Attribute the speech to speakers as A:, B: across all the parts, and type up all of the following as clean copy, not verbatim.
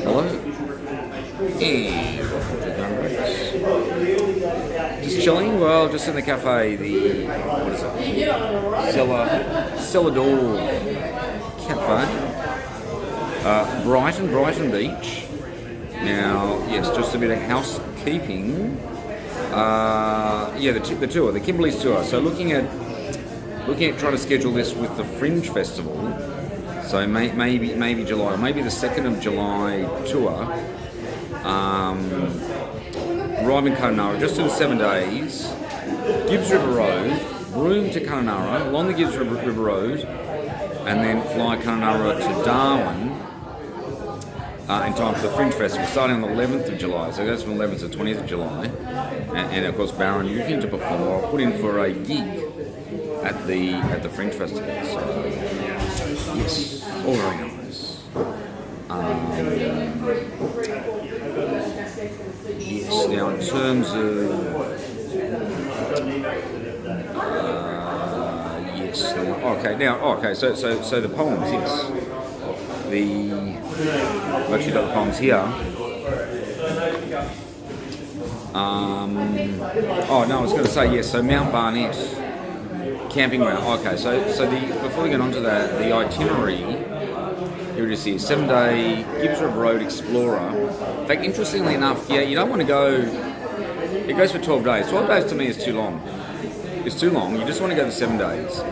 A: Hello? Just chilling? Well, just in the cafe, what is it? Cellar Door Cafe. Brighton Beach. Now, yes, just a bit of housekeeping. The tour, the Kimberley's tour. So looking at trying to schedule this with the Fringe Festival. So maybe July, maybe the 2nd of July tour. Arrive in Kununurra, just do the 7 days. Gibbs River Road, Broome to Kununurra, along the Gibbs River Road, and then fly Kununurra to Darwin in time for the Fringe Festival, starting on the 11th of July. So it goes from the 11th to the 20th of July. And of course, Baron, you're looking to perform, or put in for a gig at the Fringe Festival. So, yes, all very nice. Yes, now in terms of so the poems, yes. I've actually got the poems here. I was going to say yes. So Mount Barnett camping ground. Okay, so before we get on to that, the itinerary. Here it is here, 7-day Gibbs River Road Explorer. In fact, interestingly enough, you don't want to go, it goes for 12 days. 12 days to me is too long. It's too long, you just want to go for 7 days.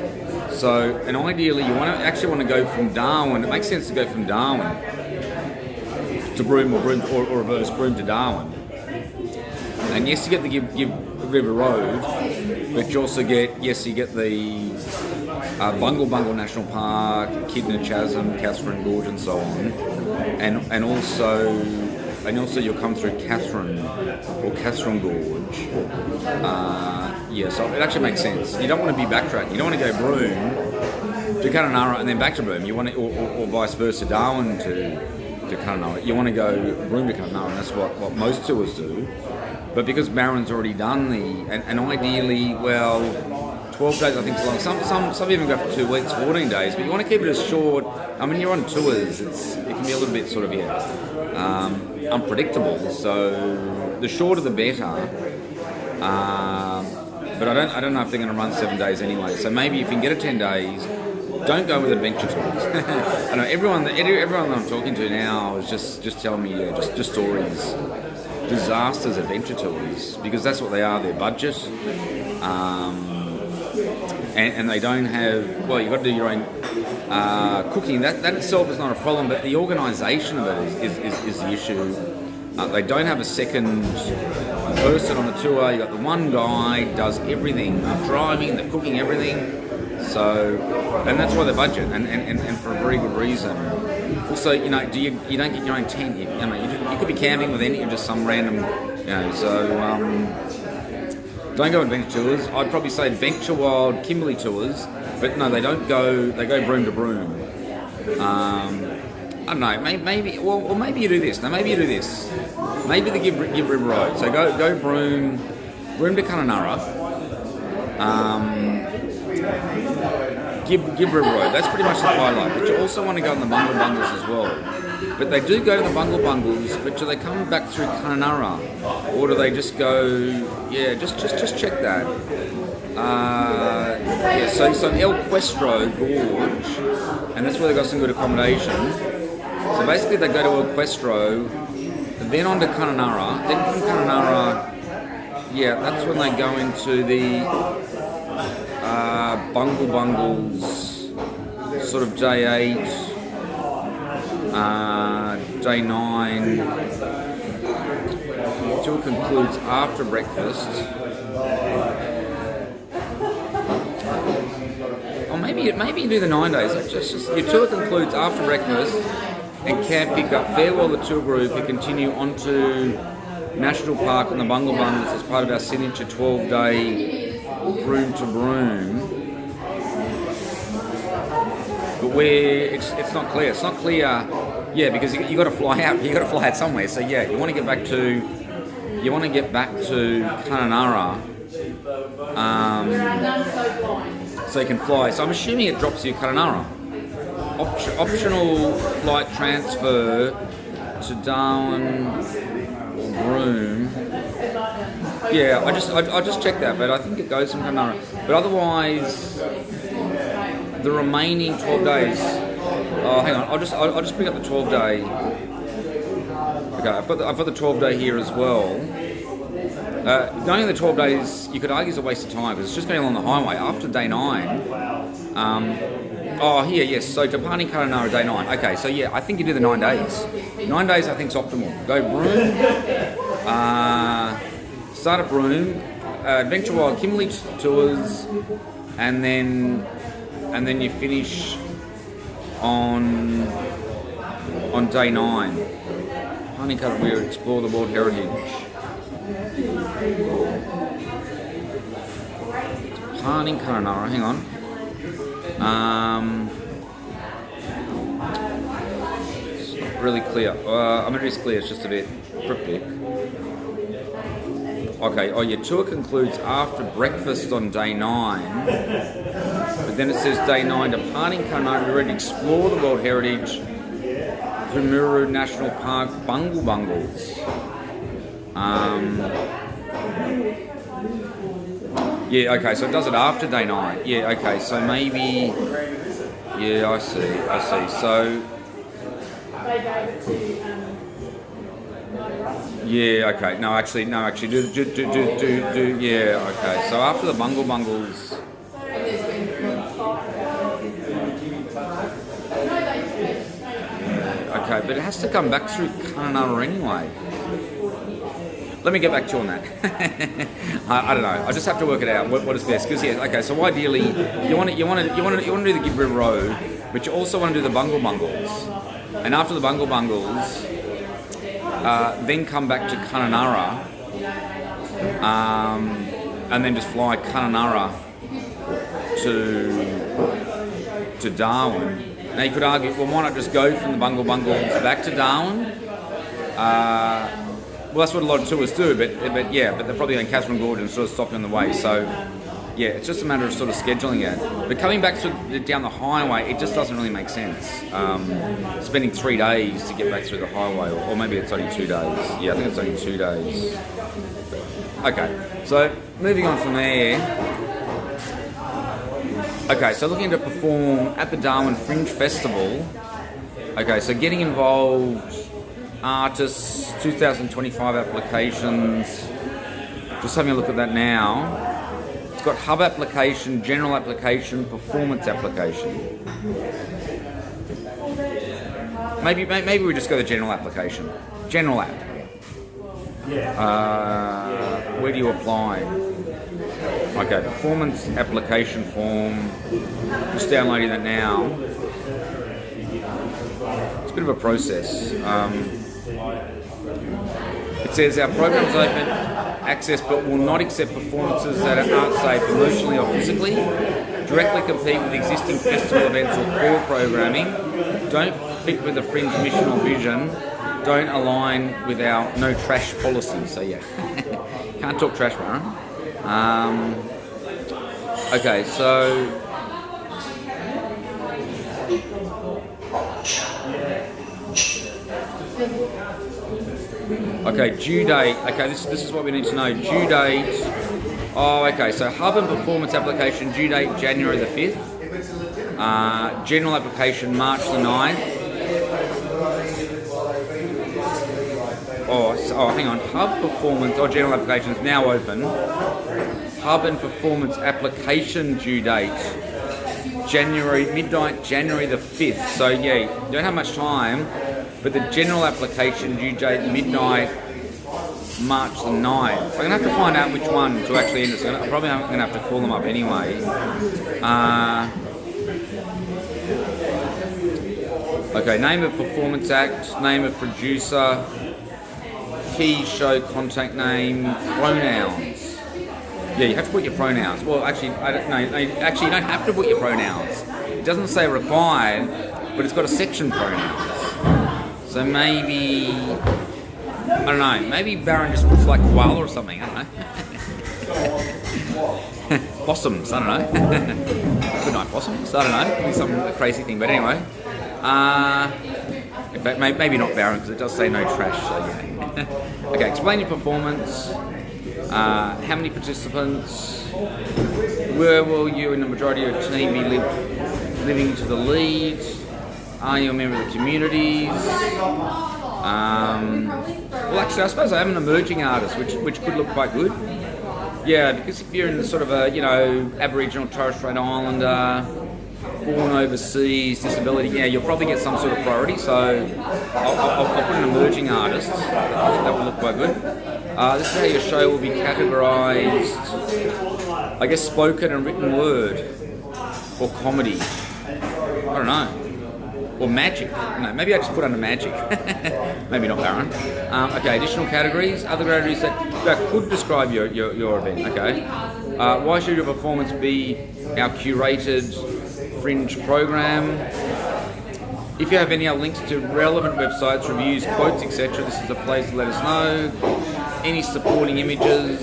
A: So, and ideally you actually want to go from Darwin, it makes sense to go from Darwin to Broome or reverse Broome to Darwin. And yes, you get the Gibbs River Road, but you also get the Bungle National Park, Kidna Chasm, Catherine Gorge, and so on, and also you'll come through Catherine Gorge. So it actually makes sense. You don't want to be backtracking. You don't want to go Broome to Kununurra and then back to Broome. You want to, or vice versa, Darwin to Kununurra. You want to go Broome to Kununurra, and that's what most tours do. But because Baron's already done and ideally, 12 days I think is long. Some even go for 2 weeks, 14 days. But you want to keep it as short. I mean, you're on tours. It can be a little bit sort of unpredictable. So the shorter the better. But I don't know if they're going to run 7 days anyway. So maybe if you can get it 10 days, don't go with adventure tours. I know everyone that I'm talking to now is just telling me just stories. Disasters adventure tours, because that's what they are. They're budget, and they don't have. Well, you've got to do your own cooking. That itself is not a problem, but the organisation of it is the issue. They don't have a second person on the tour. You got the one guy does everything: the driving, the cooking, everything. So, and that's why they budget, and for a very good reason. Also, you don't get your own tent. You could be camping with just some random, So don't go adventure tours. I'd probably say Adventure Wild Kimberley tours, but no, they don't go. They go Broome to Broome. I don't know. Maybe you do this. No, maybe you do this. Maybe the Gibb River Road. So go Broome to Kununurra. Gibb River Road, that's pretty much the highlight. But you also want to go on the Bungle Bungles as well. But they do go to the Bungle Bungles, but do they come back through Kununurra? Or do they just go, just check that. So El Questro Gorge, and that's where they got some good accommodation. So basically they go to El Questro, then on to Kununurra, then from Kununurra, that's when they go into the Bungle Bungles, sort of day 8, day 9, tour concludes after breakfast. Or maybe you do the 9 days. Just your tour concludes after breakfast, and camp pick up farewell the tour group and continue on to National Park and the Bungle Bungles as part of our signature 12-day Broome to Broome. But it's not clear. It's not clear, because you got to fly out. You got to fly out somewhere. So you want to get back to Kununurra, so you can fly. So I'm assuming it drops you at Kununurra. optional flight transfer to Darwin or Broome. Yeah, I just checked that, but I think it goes from Kununurra. But otherwise, the remaining 12 days. Oh, hang on. I'll just bring up the 12-day. Okay, I've got the 12-day here as well. Going the 12 days, you could argue is a waste of time because it's just going along the highway. After day 9, here, yes. So departing Kununurra day 9. Okay, so yeah, I think you do the 9 days. 9 days, I think, is optimal. Go Broome. Start at Broome. Adventure Wild Kimberley tours, and then you finish on day 9. Honeycutt Weir, explore the World Heritage. Departing Kununurra, hang on. It's not really clear. I mean, it is clear, it's just a bit cryptic. Okay, your tour concludes after breakfast on day 9. But then it says day 9, departing Kununurra, we're ready to explore the World Heritage, Kumuru National Park, Bungle Bungles. Yeah, okay, so it does it after day 9. Yeah, okay, so maybe... Yeah, I see. So... Yeah, okay, no, actually, do, yeah, okay, so after the Bungle Bungles... Okay, but it has to come back through Kununurra anyway. Let me get back to you on that. I don't know. I just have to work it out. What is best? Because yeah, okay. So ideally, you want to do the Gibb River Road, but you also want to do the Bungle Bungles, and after the Bungle Bungles, then come back to Kununurra, and then just fly Kununurra to Darwin. Now you could argue, well, why not just go from the Bungle Bungles back to Darwin? Well, that's what a lot of tourists do, but they're probably on Catherine Gorge and sort of stopping on the way. So, yeah, it's just a matter of sort of scheduling it. But coming back down the highway, it just doesn't really make sense. Spending 3 days to get back through the highway, or maybe it's only 2 days. Yeah, I think it's only 2 days. Okay, so moving on from there. Okay, so looking to perform at the Darwin Fringe Festival. Okay, so getting involved, artists, 2025 applications. Just having a look at that now. It's got hub application, general application, performance application. Maybe we just go the general application. General app. Where do you apply? Okay, performance application form. Just downloading that now. It's a bit of a process. It says our program is open access but will not accept performances that aren't safe emotionally or physically, directly compete with existing festival events or core programming, don't fit with the Fringe mission or vision, don't align with our no trash policy. So yeah, can't talk trash, man. Okay, so okay, due date. Okay, this is what we need to know. Due date. Oh, okay. So hub and performance application due date January the 5th. General application March the 9th. Oh, hang on. Hub performance or general application is now open. Hub and performance application due date midnight January the 5th. So yeah, you don't have much time. But the general application due date midnight, March the 9th. So I'm going to have to find out which one to actually enter. So I'm probably going to have to call them up anyway. Okay, name of performance act, name of producer, key show contact name, pronouns. Yeah, you have to put your pronouns. Well, actually, I don't know. Actually, you don't have to put your pronouns. It doesn't say required, but it's got a section pronouns. So maybe, I don't know, maybe Baron just looks like koala or something, I don't know. Possums, I don't know. Good night, possums. I don't know. Could be some crazy thing, but anyway. In fact, maybe not Baron because it does say no trash. So yeah. Okay, explain your performance. How many participants? Where will you and the majority of your team be living into the lead? Are you a member of the communities? Well, actually, I suppose I am an emerging artist, which could look quite good. Yeah, because if you're in the sort of a, Aboriginal Torres Strait Islander, born overseas, disability, yeah, you'll probably get some sort of priority. So I'll put an emerging artist. That will look quite good. This is how your show will be categorised. I guess spoken and written word, or comedy. I don't know. Or magic. No, maybe I just put under magic. Maybe not Baron. Okay, additional categories. Other categories that could describe your event. Okay. Why should your performance be our curated fringe program? If you have any other links to relevant websites, reviews, quotes, etc., this is a place to let us know. Any supporting images.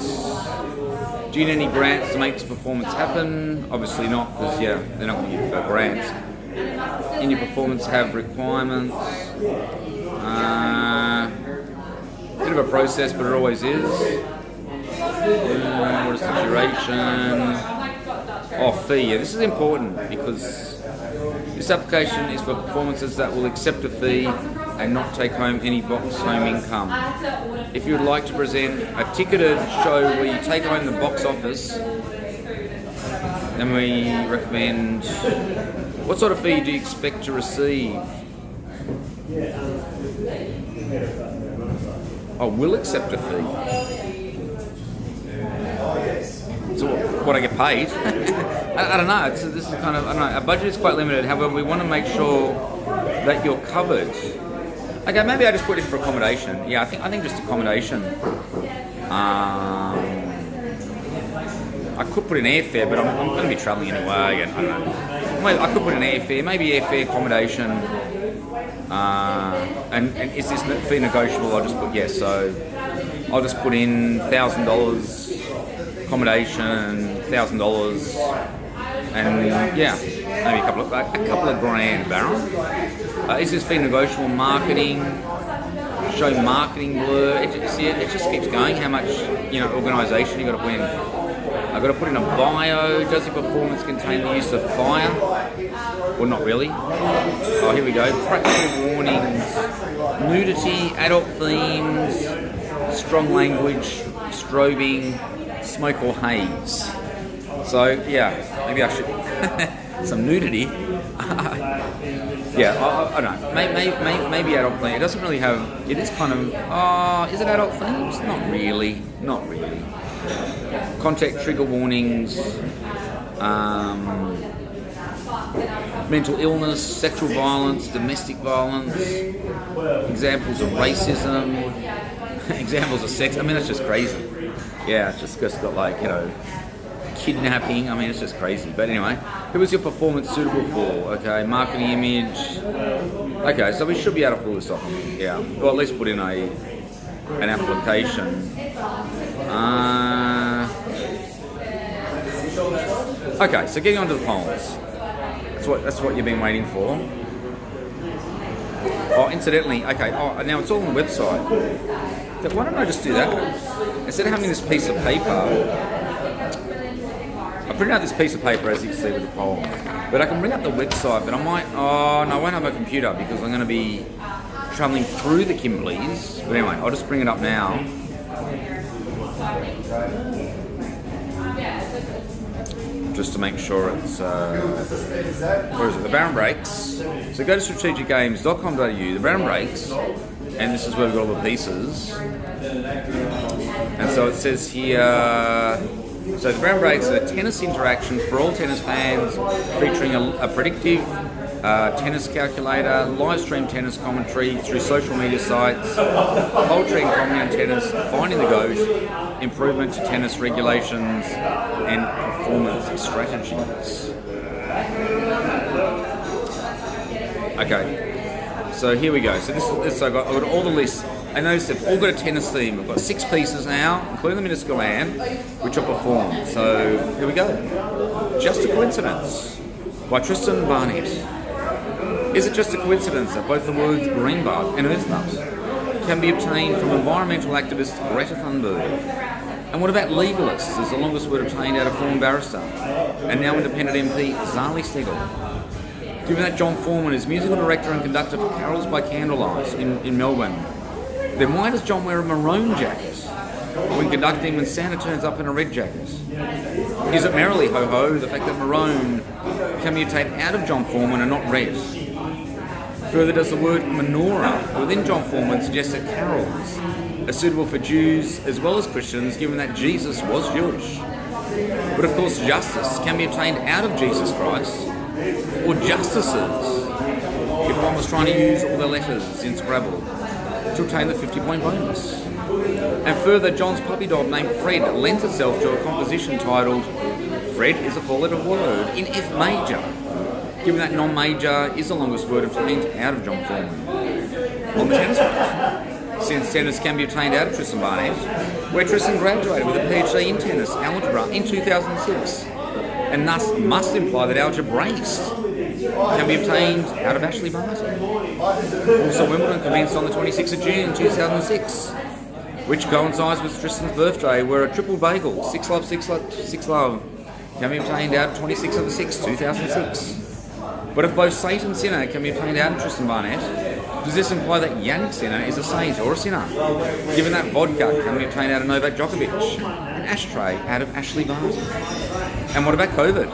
A: Do you need any grants to make this performance happen? Obviously not, because they're not going to give grants. In your performance have requirements. Bit of a process, but it always is. What is the duration? Fee. Yeah, this is important because this application is for performances that will accept a fee and not take home any box home income. If you would like to present a ticketed show where you take home the box office, then we recommend. What sort of fee do you expect to receive? Will accept a fee. So what I get paid? I don't know. This is kind of, I don't know. Our budget is quite limited. However, we want to make sure that you're covered. Okay, maybe I just put in for accommodation. Yeah, I think just accommodation. I could put in airfare, but I'm going to be travelling anyway. Again, I don't know. I could put in airfare, maybe airfare, accommodation, and is this fee negotiable? I'll just put yes. So I'll just put in $1,000 accommodation, $1,000, and yeah, maybe a couple of grand, Baron. Is this fee negotiable? Marketing, show marketing blur. It just keeps going. How much organisation you got to put in? I've got to put in a bio. Does your performance contain the use of fire? Well, not really. Oh, here we go. Practical warnings. Nudity, adult themes, strong language, strobing, smoke or haze. So, yeah, maybe I should... some nudity. Yeah, I don't know. Maybe adult theme. It doesn't really have... It is kind of... is it adult themes? Not really. Not really. Contact trigger warnings, mental illness, sexual violence, domestic violence, examples of racism, examples of sex. I mean, it's just crazy. Yeah, it's just got like, kidnapping. I mean, it's just crazy. But anyway, who is your performance suitable for? Okay, marketing image. Okay, so we should be able to pull this off. Yeah, well, at least put in an application. Okay, so getting on to the polls. That's what you've been waiting for. Oh, incidentally, okay. Oh, now it's all on the website. But why don't I just do that? Instead of having this piece of paper, I printed out this piece of paper as you can see with the poll. But I can bring up the website, but I might. Oh no, I won't have my computer because I'm going to be travelling through the Kimberleys. But anyway, I'll just bring it up now. Just to make sure it's, where is it? The Baron Breaks. So go to strategicgames.com.au, the Baron Breaks, and this is where we've got all the pieces. And so it says here, so the Baron Breaks is a tennis interaction for all tennis fans, featuring a predictive tennis calculator, live stream tennis commentary through social media sites, poetry and comedy on tennis, finding the GOAT, improvement to tennis regulations, and performance strategies. Okay, so here we go. So I've got all the lists I noticed they've all got a tennis theme. We've got 6 pieces now, including the minuscule land, which are performed. So here we go. Just a Coincidence by Tristan Barnett. Is it just a coincidence that both the words greenbug and earthnut can be obtained from environmental activist Greta Thunberg? And what about legalists as the longest word obtained out of former barrister and now independent MP Zali Steggall? Given that John Foreman is musical director and conductor for Carols by Candlelight in Melbourne, then why does John wear a maroon jacket when conducting when Santa turns up in a red jacket? Is it merrily ho-ho, the fact that maroon can be obtained out of John Foreman and not red? Further, does the word menorah within John Foreman suggest that carols are suitable for Jews as well as Christians, given that Jesus was Jewish? But of course, justice can be obtained out of Jesus Christ, or justices, if one was trying to use all the letters in Scrabble to obtain the 50-point bonus. And further, John's puppy dog named Fred lends itself to a composition titled Fred is a 4-letter word in F major, given that non-major is the longest word obtained out of John Foreman. On the tennis front, since tennis can be obtained out of Tristan Barnett, where Tristan graduated with a PhD in tennis algebra in 2006, and thus must imply that algebraist can be obtained out of Ashley Barty. Also, Wimbledon commenced on the 26th of June 2006, which coincides with Tristan's birthday, where a triple bagel, 6 love, 6 love, 6 love, can be obtained out of 26th of the 6th, 2006. But if both saint and sinner can be obtained out of Tristan Barnett, does this imply that Yannick Sinner is a saint or a sinner, given that vodka can be obtained out of Novak Djokovic, and ashtray out of Ashley Barty? And what about COVID?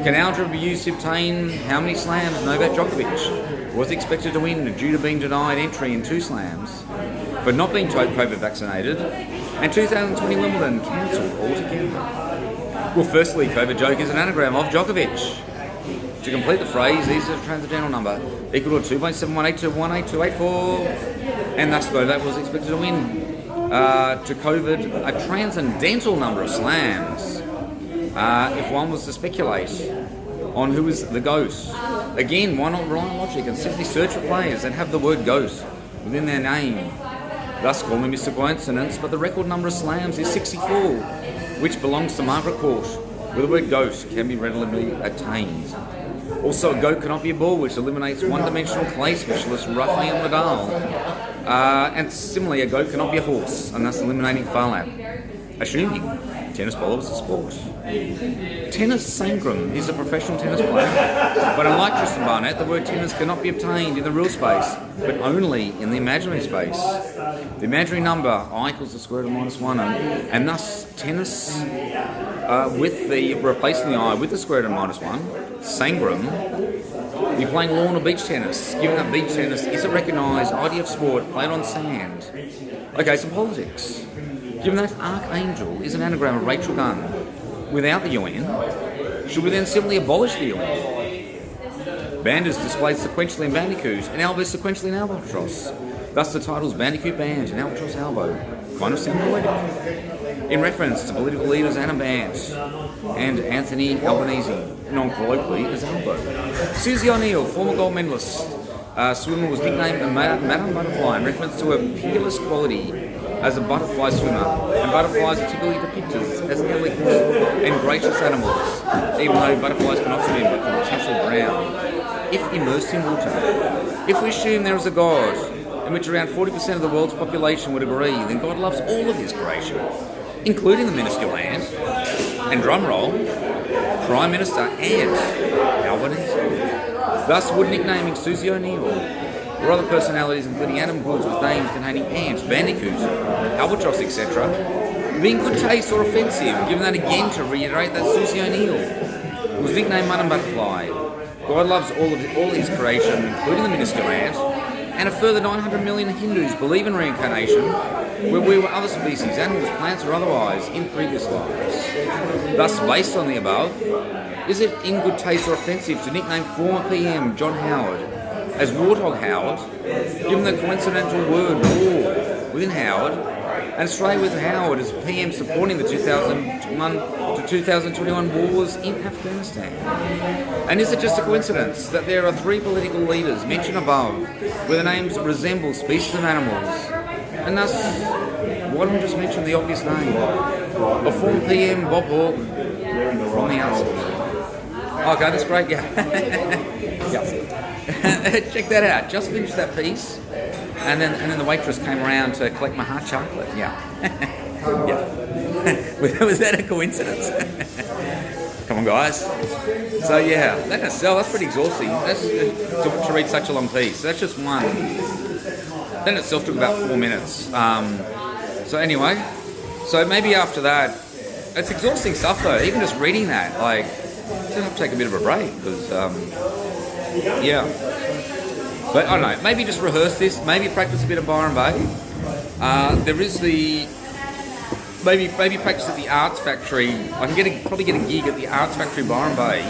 A: Can algebra be used to obtain how many slams Novak Djokovic was expected to win due to being denied entry in 2 slams, but not being COVID vaccinated, and 2020 Wimbledon cancelled altogether? Well, firstly, COVID joke is an anagram of Djokovic. To complete the phrase, these are the transcendental number equal to 2.718218284, and thus Novak was expected to win to COVID a transcendental number of slams. If one was to speculate on who is the GOAT, again, why not rely on logic and simply search for players that have the word GOAT within their name? Thus, call me Mr. Coincidence, but the record number of slams is 64, which belongs to Margaret Court, where the word GOAT can be readily attained. Also, a goat cannot be a ball, which eliminates one-dimensional clay specialist Rafael Nadal. And similarly, a goat cannot be a horse, and thus eliminating Farlap. Assuming tennis bowler was a sport. Tennis Sangram is a professional tennis player, but unlike Tristan Barnett, the word tennis cannot be obtained in the real space, but only in the imaginary space. The imaginary number I equals the square root of -1, and thus tennis with the replacing the I with the square root of -1, Sangram, you're playing lawn or beach tennis, given that beach tennis is a recognised IDF sport played on sand. Okay, some politics. Given that Archangel is an anagram of Rachel Gunn without the UN, should we then simply abolish the UN? Band is displayed sequentially in Bandicoot and elbow sequentially in Albatross. Thus the titles Bandicoot Band and Albatross Elbow kind of sound poetic. In reference to political leaders Anna Bant and Anthony Albanese, non-colloquially as Albo. Susie O'Neill, former gold medalist swimmer, was nicknamed Madame Butterfly in reference to her peerless quality as a butterfly swimmer, and butterflies are typically depicted as elegant and gracious animals, even though butterflies cannot swim but can potentially drown if immersed in water. If we assume there is a God, in which around 40% of the world's population would agree, then God loves all of his creation, including the minuscule ant, and drumroll, Prime Minister and Albanese. Thus would nicknaming Susie O'Neill or other personalities including Adam Goods with names containing ants, bandicoot, albatross, etc. be in good taste or offensive, given that again to reiterate that Susie O'Neill was nicknamed Madame Butterfly. God loves all his creation, including the minuscule ant, and a further 900 million Hindus believe in reincarnation, where we were other species, animals, plants or otherwise, in previous lives. Thus, based on the above, is it in good taste or offensive to nickname former PM John Howard as Warthog Howard, given the coincidental word war within Howard And Australia with Howard as PM supporting the 2001 to 2021 wars in Afghanistan. And is it just a coincidence that there are 3 political leaders mentioned above where the names resemble species of animals? And thus, why don't we just mention the obvious name of former PM Bob Hawke from the outside? Okay, that's great, yeah. Yeah. Check that out. Just finished that piece, and then the waitress came around to collect my hot chocolate. Yeah. Yeah. Was that a coincidence? Come on, guys. So yeah, that's pretty exhausting. To read such a long piece. That's just one. That in itself took about 4 minutes. So anyway, so maybe after that, it's exhausting stuff though. Even just reading that, like, I have to take a bit of a break because, yeah. But I don't know. Maybe just rehearse this. Maybe practice a bit of Byron Bay. There is the maybe practice at the Arts Factory. I can probably get a gig at the Arts Factory Byron Bay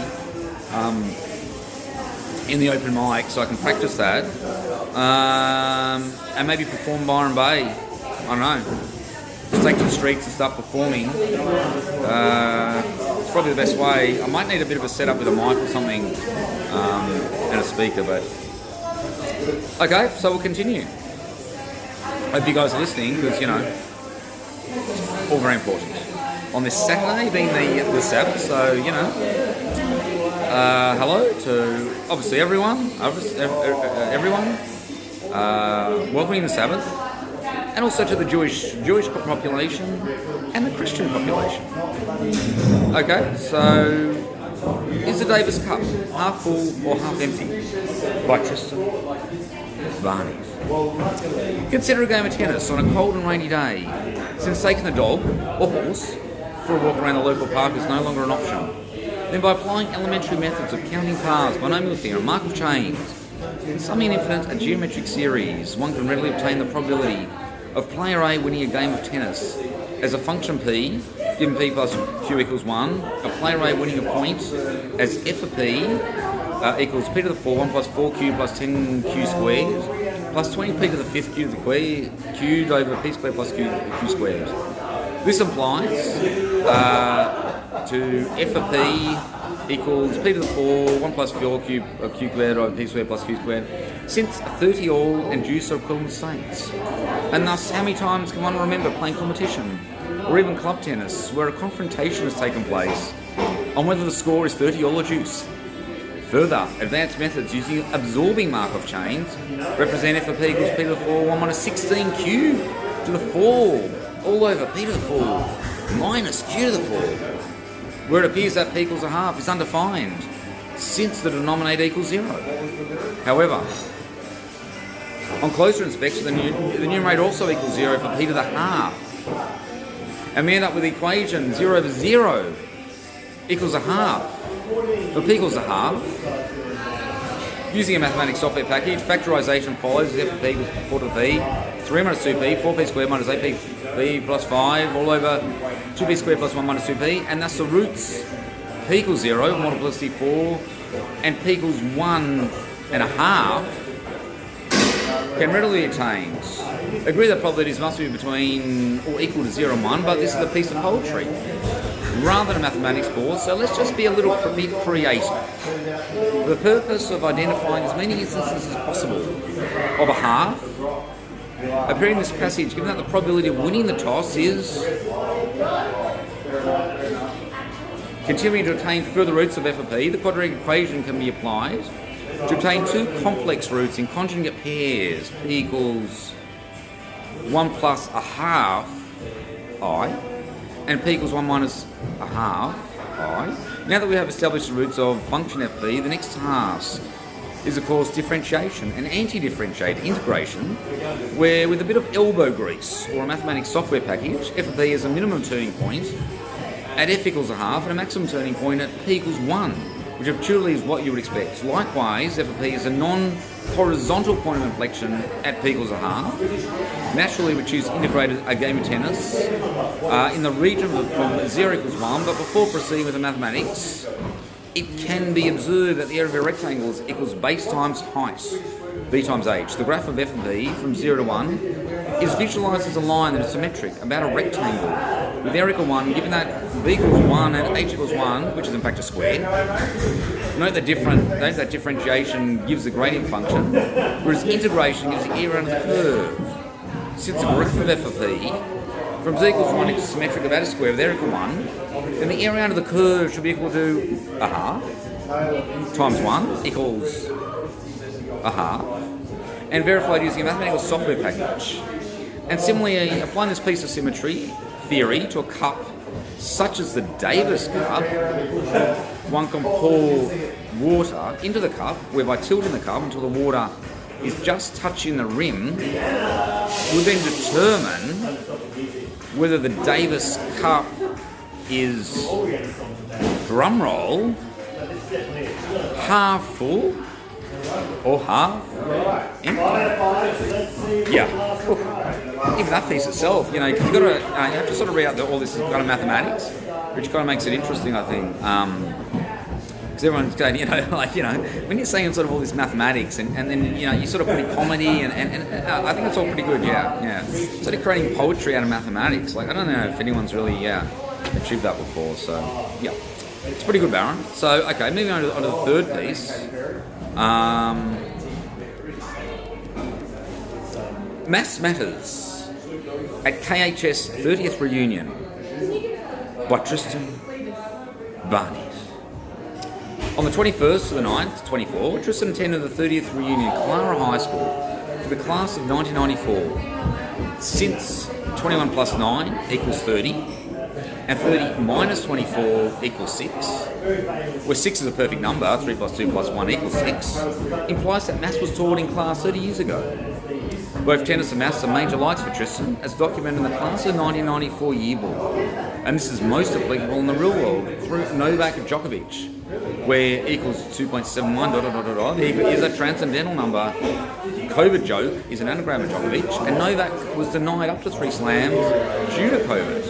A: in the open mic, so I can practice that and maybe perform Byron Bay. I don't know. Just take to the streets and start performing. It's probably the best way. I might need a bit of a setup with a mic or something and a speaker, but okay, so we'll continue. Hope you guys are listening because, you know, it's all very important. On this Saturday being the Sabbath, so, you know, hello to obviously everyone, welcoming the Sabbath, and also to the Jewish population and the Christian population. Okay, so is the Davis Cup half full or half empty? By Tristan Varney. Consider a game of tennis on a cold and rainy day, since taking the dog or horse for a walk around the local park is no longer an option. Then by applying elementary methods of counting paths, binomial theorem, Markov chains, and summing an infinite a geometric series, one can readily obtain the probability of player A winning a game of tennis as a function p, given p plus q equals 1, a player A winning a point as f of p equals p to the 4, 1 plus 4q plus 10q squared, plus 20p to the 5th q to the cubed over p squared plus q squared. This implies to f of p equals p to the 4, 1 plus 4q q squared over p squared plus q squared, since 30 all and deuce are equivalent states. And thus, how many times can one remember playing competition, or even club tennis, where a confrontation has taken place on whether the score is 30 all or deuce? Further, advanced methods using absorbing Markov chains represent f of p equals p to the 4, 1 minus 16q to the 4, all over p to the 4, minus q to the 4, where it appears that p equals a half is undefined, since the denominator equals 0. However, on closer inspection, the numerator also equals 0 for p to the half, and we end up with the equation 0 over 0 equals a half. For p equals a half, using a mathematics software package, factorisation follows as f of p equals 4 to the p, 3 minus 2p, 4p squared minus 8p plus 5, all over 2p squared plus 1 minus 2p, and thus the roots p equals 0, multiplicity 4, and p equals 1 and a half can readily be obtained. Agree that probabilities must be between or equal to 0 and 1, but this is a piece of poetry rather than a mathematics course, so let's just be a little bit creative for the purpose of identifying as many instances as possible of a half appearing in this passage, given that the probability of winning the toss is continuing to obtain further roots of f of p. The quadratic equation can be applied to obtain two complex roots in conjugate pairs, p equals 1 plus a half I, and p equals 1 minus a half I. Now that we have established the roots of function f p, the next task is of course differentiation and anti-differentiate integration, where with a bit of elbow grease or a mathematics software package, f of p is a minimum turning point at f equals a half and a maximum turning point at p equals 1, which truly is what you would expect. Likewise, f of p is a non-horizontal point of inflection at p equals a half. Naturally, we choose integrated a game of tennis in the region from 0 equals 1, but before proceeding with the mathematics, it can be observed that the area of a rectangle equals base times height, b times h. The graph of f of v from 0 to 1 is visualised as a line that is symmetric about a rectangle with area equal 1, given that b equals 1 and h equals 1, which is in fact a square. Note that differentiation gives the gradient function, whereas integration gives the area under the curve. Since the graph of f of v from z equals 1 is symmetric about a square with area equal 1, then the area under the curve should be equal to a half times 1 equals a half, and verified using a mathematical software package. And similarly, applying this piece of symmetry theory to a cup such as the Davis cup, one can pour water into the cup, whereby tilting the cup until the water is just touching the rim, will then determine whether the Davis cup is, drumroll, half full or half empty. Yeah. Even that piece itself, you know, you've got to, you have to sort of read out all this kind of mathematics, which kind of makes it interesting, I think. Because everyone's going, you know, like, you know, when you're saying sort of all this mathematics and then, you know, you sort of put in comedy and I think it's all pretty good, yeah. Sort of creating poetry out of mathematics. Like, I don't know if anyone's really, achieved that before, so, yeah. It's pretty good, Baron. So, okay, moving on to the third piece. Maths Matters at KHS 30th Reunion by Tristan Barnett. On the 21st to the 9th, 24, Tristan attended the 30th reunion at Clara High School for the class of 1994. Since 21 plus 9 equals 30, and 30 minus 24 equals 6, where 6 is a perfect number, 3 plus 2 plus 1 equals 6, implies that maths was taught in class 30 years ago. Both tennis and maths are major likes for Tristan, as documented in the class of 1994 yearbook. And this is most applicable in the real world through Novak Djokovic, where equals 2.71 is a transcendental number. COVID joke is an anagram of Djokovic, and Novak was denied up to 3 slams due to COVID.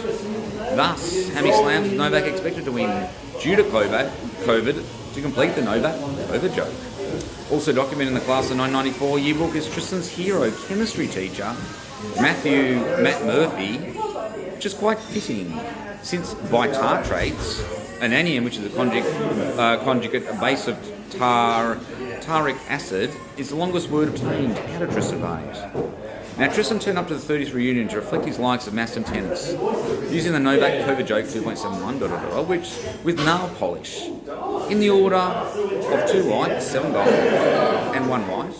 A: Thus, how many slams is Novak expected to win due to COVID to complete the Novak COVID joke? Also documented in the class of 1994 yearbook is Tristan's hero chemistry teacher, Matt Murphy, which is quite fitting, since bitartrates, an anion, which is a conjugate base of taric acid, is the longest word obtained out of Tristan Barnett. Now, Tristan turned up to the 30th reunion to reflect his likes of maths and tennis, using the Novak COVID joke 2.71, which with nail polish, in the order of 2 white, 7 gold, and 1 white.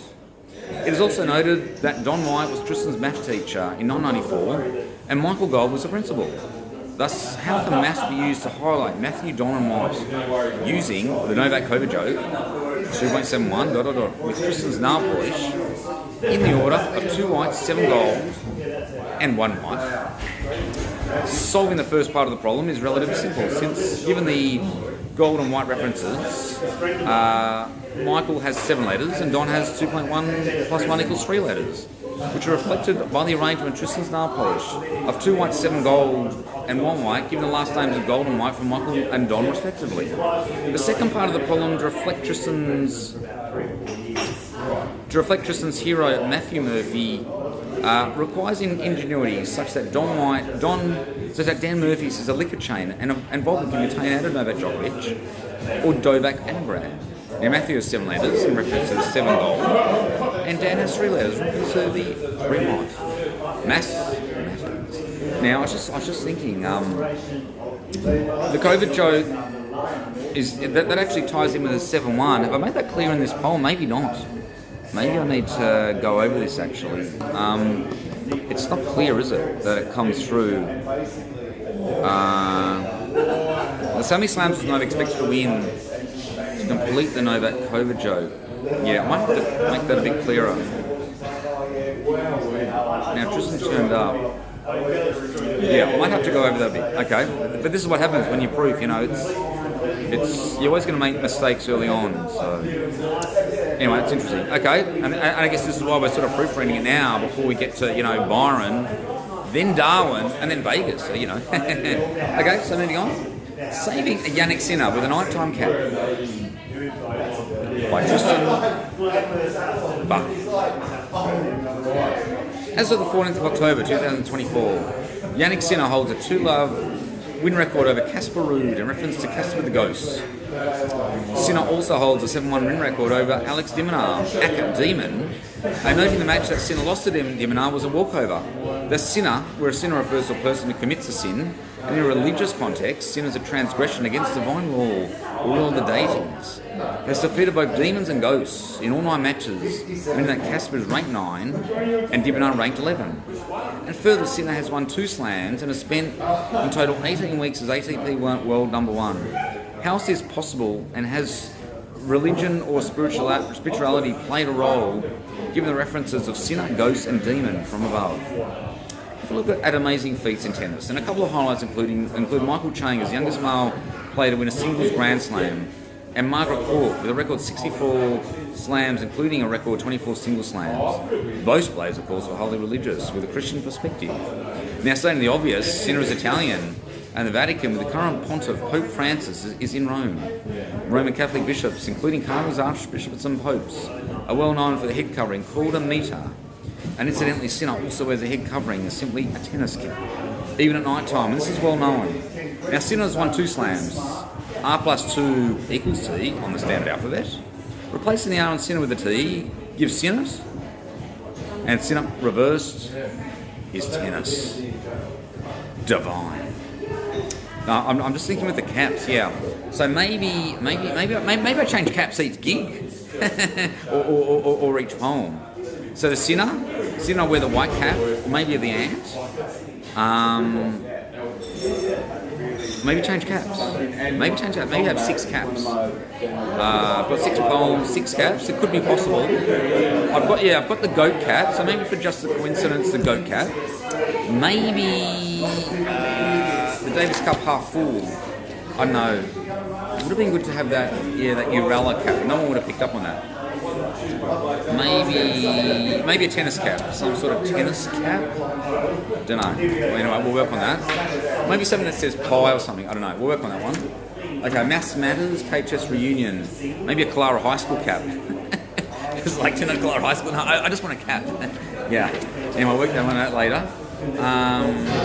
A: It is also noted that Don White was Tristan's math teacher in 1994, and Michael Gold was the principal. Thus, how can maths be used to highlight Matthew, Don, and White using the Novak COVID joke 2.71 with Tristan's nail polish in the order of 2 white, 7 gold, and 1 white? Solving the first part of the problem is relatively simple, since given the gold and white references, Michael has 7 letters and Don has 2.1 plus 1 equals 3 letters, which are reflected by the arrangement of Tristan's nail polish of 2 white, 7 gold, and 1 white, given the last names of gold and white from Michael and Don respectively. The second part of the problem to reflect Tristan's hero Matthew Murphy requires ingenuity such that Dan Murphy's is a liquor chain and Volvo can contain out of Novak Djokovic or Dovak anagram. Now Matthew has 7 letters in reference to the 7 gold, and Dan has 3 letters in reference to the 3 white. Maths. Now I was just thinking, the COVID joke is that actually ties in with the 7-1. Have I made that clear in this poem? Maybe not. Maybe I need to go over this actually. It's not clear, is it, that it comes through. The Sammy Slams was not expected to win to complete the Novak COVID joke. Yeah, I might have to make that a bit clearer. Now Tristan turned up. Yeah, I might have to go over that a bit. Okay, but this is what happens when you proof. You know, it's you're always going to make mistakes early on. So anyway, it's interesting. Okay, and I guess this is why we're sort of proofreading it now before we get to Byron, then Darwin, and then Vegas. So, Okay, so moving on. Saving a Yannick Sinner with a nighttime cap by Tristan Buckley. As of the 14th of October 2024, Yannick Sinner holds a 2-love win record over Casper Ruud in reference to Casper the Ghost. Sinner also holds a 7-1 win record over Alex de Minaur, Aka Demon. Noting the match that Sinner lost to de Minaur was a walkover. The Sinner, where a sinner refers to a person who commits a sin, and in a religious context, sin is a transgression against divine law, or all the deities. Has defeated both demons and ghosts in all 9 matches, meaning that Casper is ranked 9 and de Minaur ranked 11. And further, Sinner has won 2 slams and has spent in total 18 weeks as ATP World number 1. How is this possible, and has religion or spirituality played a role, given the references of sinner, ghost and demon from above? If we look at amazing feats in tennis, and a couple of highlights include Michael Chang as youngest male player to win a singles Grand Slam, and Margaret Court with a record 64 slams, including a record 24 single slams. Both players, of course, were wholly religious, with a Christian perspective. Now, stating the obvious, Sinner is Italian, and the Vatican, with the current pontiff, Pope Francis, is in Rome. Roman Catholic bishops, including cardinals, archbishops and popes, are well known for the head covering called a mitre. And incidentally, Sinner also wears a head covering as simply a tennis cap, even at night time, and this is well known. Now, Sinner has won 2 slams, R plus 2 equals T on the standard alphabet. Replacing the R on Sinner with a T gives Sinner, and Sinner reversed is tennis. Divine. I'm just thinking with the caps, yeah. So maybe I change caps each gig, or each poem. So the Sinner wear the white cap, or maybe the ant. Maybe change caps. Maybe have 6 caps. I've got 6 poems, 6 caps. It could be possible. I've got the goat cap. So maybe for just the coincidence, the goat cap. Maybe the Davis Cup half full. I don't know. It would have been good to have that Urella cap. No one would have picked up on that. Maybe a tennis cap, some sort of tennis cap. Don't know. Well, anyway, we'll work on that. Maybe something that says pie or something. I don't know. We'll work on that one. Okay, Maths Matters, KHS Reunion. Maybe a Clara High School cap. It's like Clara High School. No, I just want a cap. Yeah. Anyway, we'll work that one out later.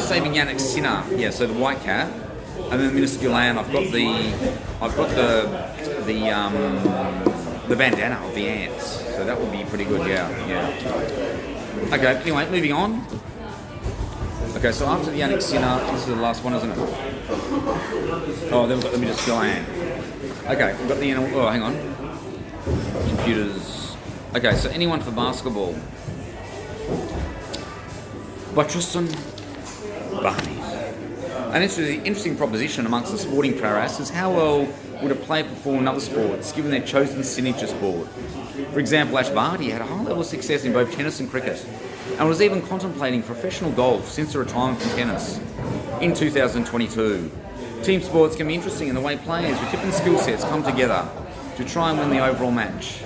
A: Saving Yannick Sinner. Yeah, so the white cap. And then Minuscule Land, I've got the bandana of the ants. So that would be pretty good, yeah. Okay, anyway, moving on. Okay, so after the Yannick Sinner, this is the last one, isn't it? Oh, then we've got the Minuscule Land. Okay, we've got the hang on. Computers. Okay, so anyone for basketball. By Tristan Buckley. An interesting proposition amongst the sporting prowess is how well would a player perform in other sports, given their chosen signature sport. For example, Ash Barty had a high level of success in both tennis and cricket, and was even contemplating professional golf since the retirement from tennis in 2022. Team sports can be interesting in the way players with different skill sets come together to try and win the overall match.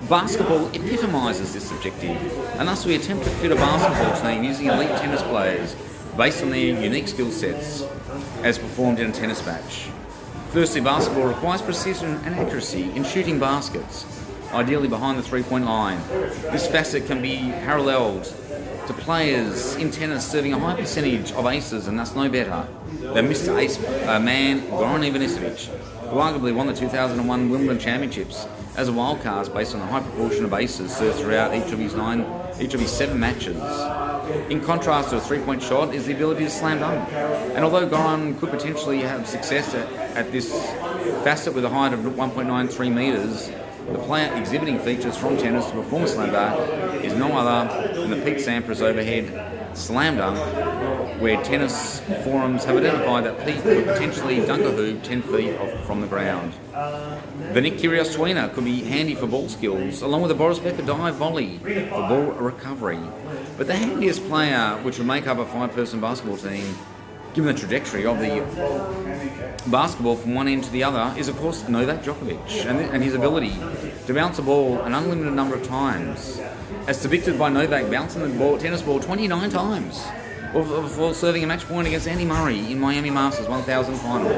A: Basketball epitomises this objective, and thus we attempt to fit a basketball team using elite tennis players based on their unique skill sets as performed in a tennis match. Firstly, basketball requires precision and accuracy in shooting baskets, ideally behind the 3-point line. This facet can be paralleled to players in tennis serving a high percentage of aces, and thus no better than Mr. Ace man Goran Ivanisevic, who arguably won the 2001 Wimbledon Championships as a wildcard based on the high proportion of aces served throughout each of his 7 matches. In contrast to a 3-point shot is the ability to slam dunk. And although Goran could potentially have success at this facet with a height of 1.93 metres, the player exhibiting features from tennis to perform a slam dunk is no other than the Pete Sampras overhead slam dunk, where tennis forums have identified that Pete could potentially dunk a hoop 10 feet off from the ground. The Nick Kyrgios tweener could be handy for ball skills, along with the Boris Becker dive volley for ball recovery. But the handiest player, which would make up a 5-person basketball team, given the trajectory of the basketball from one end to the other, is of course Novak Djokovic and his ability to bounce a ball an unlimited number of times, as depicted by Novak bouncing the tennis ball 29 times Before serving a match point against Andy Murray in Miami Masters 1000 final.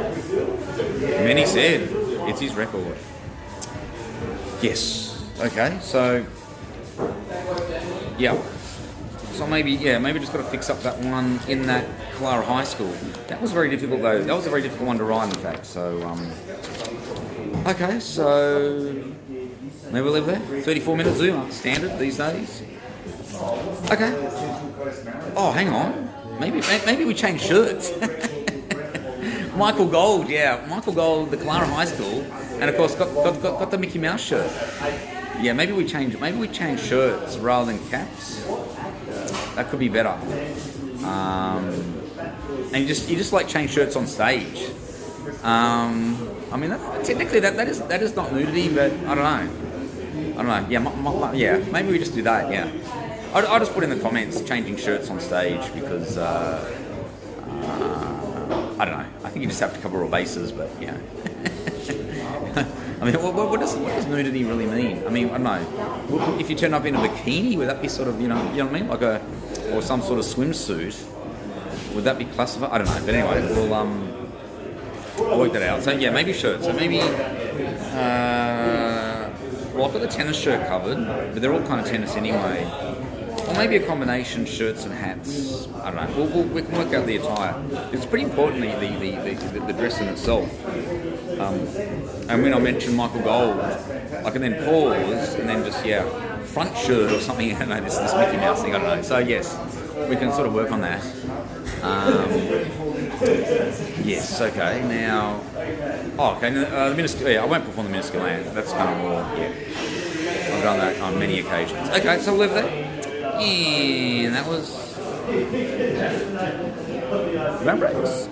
A: Many said it's his record. Yes. Okay. So yeah. So maybe just got to fix up that one in that Clara High School. That was very difficult though. That was a very difficult one to ride, in fact. So okay. So maybe we'll leave there. 34-minute Zuma standard these days. Okay. Oh, hang on. Maybe we change shirts. Michael Gold, Michael Gold, the Clara High School, and of course got the Mickey Mouse shirt. Yeah, maybe we change shirts rather than caps. That could be better. And you just like change shirts on stage. I mean, technically that is not nudity, but I don't know. Yeah, maybe we just do that. Yeah, I'll just put in the comments changing shirts on stage because I don't know. I think you just have to cover all bases, but yeah. I mean, what does nudity really mean? I mean, I don't know. If you turn up in a bikini, would that be sort of, you know what I mean? Or some sort of swimsuit, would that be classified? I don't know. But anyway, I'll work that out. So yeah, maybe shirts. So maybe, well, I've got the tennis shirt covered, but they're all kind of tennis anyway. Or maybe a combination shirts and hats. I don't know. We can work out the attire. It's pretty important, the dress in itself. And when I mentioned Michael Gold, I can then pause and then just, front shirt or something. I don't know, this Mickey Mouse thing, I don't know. So yes, we can sort of work on that. Yes, okay. Now, the minuscule. I won't perform the minuscule land. That's kind of more. I've done that on many occasions. Okay, so we'll leave that. And that was Round Breaks.